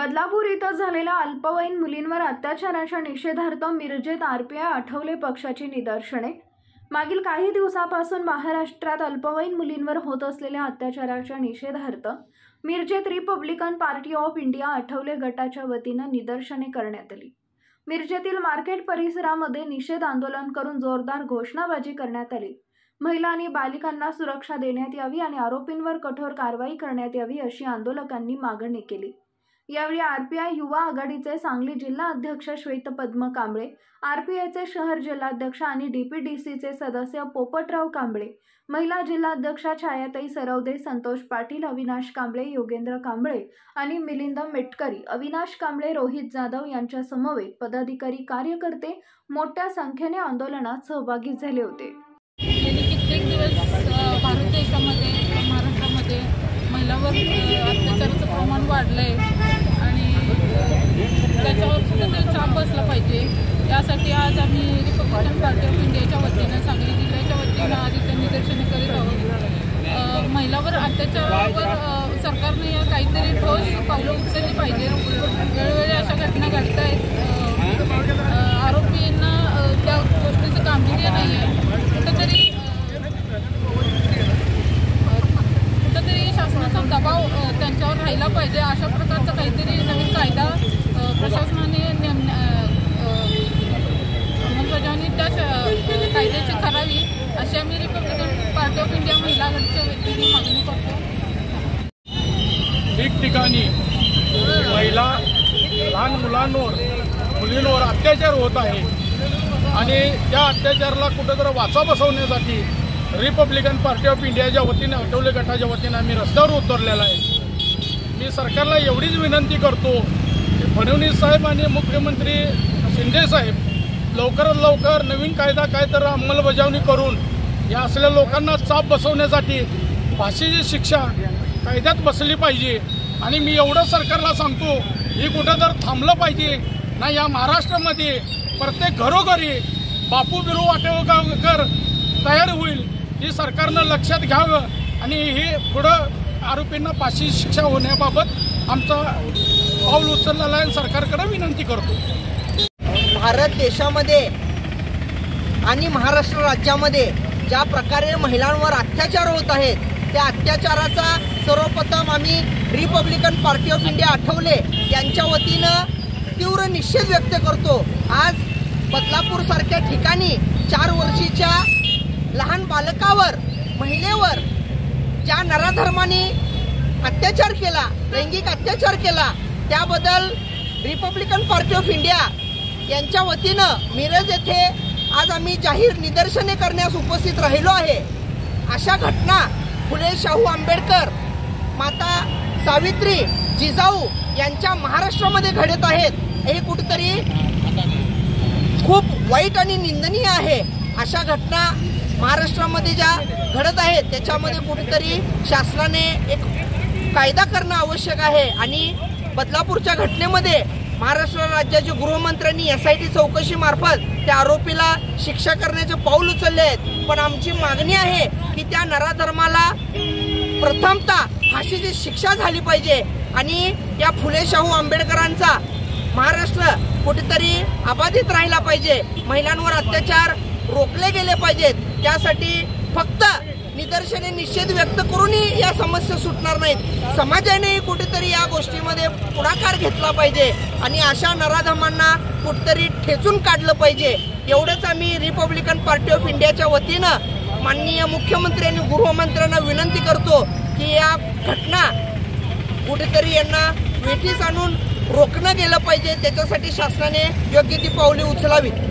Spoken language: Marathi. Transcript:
बदलापूर इथं झालेल्या अल्पवयीन मुलींवर अत्याचाराच्या निषेधार्थ मिरजेत आरपीआय आठवले पक्षाची निदर्शने। मागील काही दिवसांपासून महाराष्ट्रात अल्पवयीन मुलींवर होत असलेल्या अत्याचाराच्या निषेधार्थ मिरजेत Republican Party of India Athawale गटाच्या वतीनं निदर्शने करण्यात आली। मिरजेतील मार्केट परिसरामध्ये निषेध आंदोलन करून जोरदार घोषणाबाजी करण्यात आली। महिला आणि बालिकांना सुरक्षा देण्यात यावी आणि आरोपींवर कठोर कारवाई करण्यात यावी अशी आंदोलकांनी मागणी केली। यावेळी आरपीआय युवा आघाडीचे सांगली जिल्हा अध्यक्ष श्वेतपद्म कांबळे, आरपीआयचे शहर जिल्हाध्यक्ष आणि डीपीडीसीचे सदस्य पोपटराव कांबळे, महिला जिल्हाध्यक्षा छायाताई सरवदे, संतोष पाटील, अविनाश कांबळे, योगेंद्र कांबळे आणि मिलिंद मेटकरी, अविनाश कांबळे, रोहित जाधव यांच्या समवेत पदाधिकारी, कार्यकर्ते मोठ्या संख्येने आंदोलनात सहभागी झाले होते। गेली कित्येक दिवस भारत देशामध्ये महाराष्ट्रामध्ये महिलांवर अत्याचाराचं प्रमाण वाढलंय आणि त्याच्यावर कुठेतरी चाप बसला पाहिजे। यासाठी आज आम्ही रिपब्लिकन पार्टी ऑफ इंडियाच्या वतीनं सांगली जिल्ह्याच्या वतीनं आज इथे निदर्शने करीत आहोत। महिलांवर अत्याचारावर सरकारने काहीतरी ठोस पावलं उचलली पाहिजे। वेळोवेळी अशा घटना घडत आहेत, आरोपींना त्या गोष्टीचं गांभीर्य नाही आहे। कुठेतरी शासनाचा दबाव त्यांच्यावर राहिला पाहिजे। अशा प्रकारचा काहीतरी नवीन कायदा प्रशासनाने अंमलबजावणी त्या कायद्याची करावी अशी आम्ही रिपब्लिकन पार्टी ऑफ इंडिया महिला आघाडीच्या वतीने मागणी करतो। ठिकठिकाणी महिला, लहान मुलींवर अत्याचार होत आहे आणि त्या अत्याचाराला कुठेतरी वाचा बसवण्यासाठी रिपब्लिकन पार्टी ऑफ इंडियाच्या वतीने आठवले गटाच्या वतीने आम्ही रस्त्यावर उतरलेला आहे। मी सरकारला एवढीच विनंती करतो की फडणवीस साहेब आणि मुख्यमंत्री शिंदे साहेब लवकरात लवकर नवीन कायदा काहीतरी अंमलबजावणी करून या असलेल्या लोकांना चाप बसवण्यासाठी फाशीची शिक्षा कायद्यात बसली पाहिजे। आणि मी एवढं सरकारला सांगतो, ही कुठं तर थांबलं पाहिजे ना। या महाराष्ट्रामध्ये प्रत्येक घरोघरी बापू बिरू वाटेकर तयार होईल ही सरकारनं लक्षात घ्यावं आणि हे पुढं आरोपींना फाशी शिक्षा होण्याबाबत आमचा पाऊल उचललेला आहे। सरकारकडे विनंती करतो। भारत देशामध्ये आणि महाराष्ट्र राज्यामध्ये ज्या प्रकारे महिलांवर अत्याचार होत आहेत त्या अत्याचाराचा सर्वप्रथम आम्ही Republican Party of India Athawale यांच्या वतीनं तीव्र निषेध व्यक्त करतो। आज बदलापूर सारख्या ठिकाणी 4 वर्षीच्या लहान बालकावर, महिलेवर ज्या नराधर्माने अत्याचार केला, लैंगिक अत्याचार केला, त्याबद्दल रिपब्लिकन पार्टी ऑफ इंडिया यांच्या वतीनं मिरज येथे आज आम्ही जाहीर निदर्शने करण्यास उपस्थित राहिलो आहे। अशा घटना फुले शाहू आंबेडकर, माता सावित्री, जिजाऊ यांच्या महाराष्ट्रामध्ये घडत आहेत। हे कुठेतरी खूप वाईट आणि निंदनीय आहे। अशा घटना महाराष्ट्रामध्ये ज्या घडत आहेत त्याच्यामध्ये कुठेतरी शासनाने एक कायदा करणं आवश्यक आहे। आणि बदलापूरच्या घटनेमध्ये महाराष्ट्र राज्याचे गृहमंत्र्यांनी SIT चौकशी मार्फत त्या आरोपीला शिक्षा करण्याचे पाऊल उचलले आहेत। पण आमची मागणी आहे की त्या नराधर्माला प्रथमतः फाशीची शिक्षा झाली पाहिजे आणि या फुले शाहू आंबेडकरांचा महाराष्ट्र कुठेतरी अबाधित राहिला पाहिजे। महिलांवर अत्याचार रोखले गेले पाहिजेत। त्यासाठी फक्त निदर्शने, निषेध व्यक्त करूनही या समस्या सुटणार नाहीत। समाजाने कुठेतरी या गोष्टीमध्ये पुढाकार घेतला पाहिजे आणि अशा नराधमांना कुठेतरी ठेचून काढलं पाहिजे। एवढंच आम्ही रिपब्लिकन पार्टी ऑफ इंडियाच्या वतीनं माननीय मुख्यमंत्री आणि गृहमंत्र्यांना विनंती करतो की या घटना कुठेतरी यांना वेठीस आणून रोखणं गेलं पाहिजे। त्याच्यासाठी शासनाने योग्य ती पावले उचलावीत।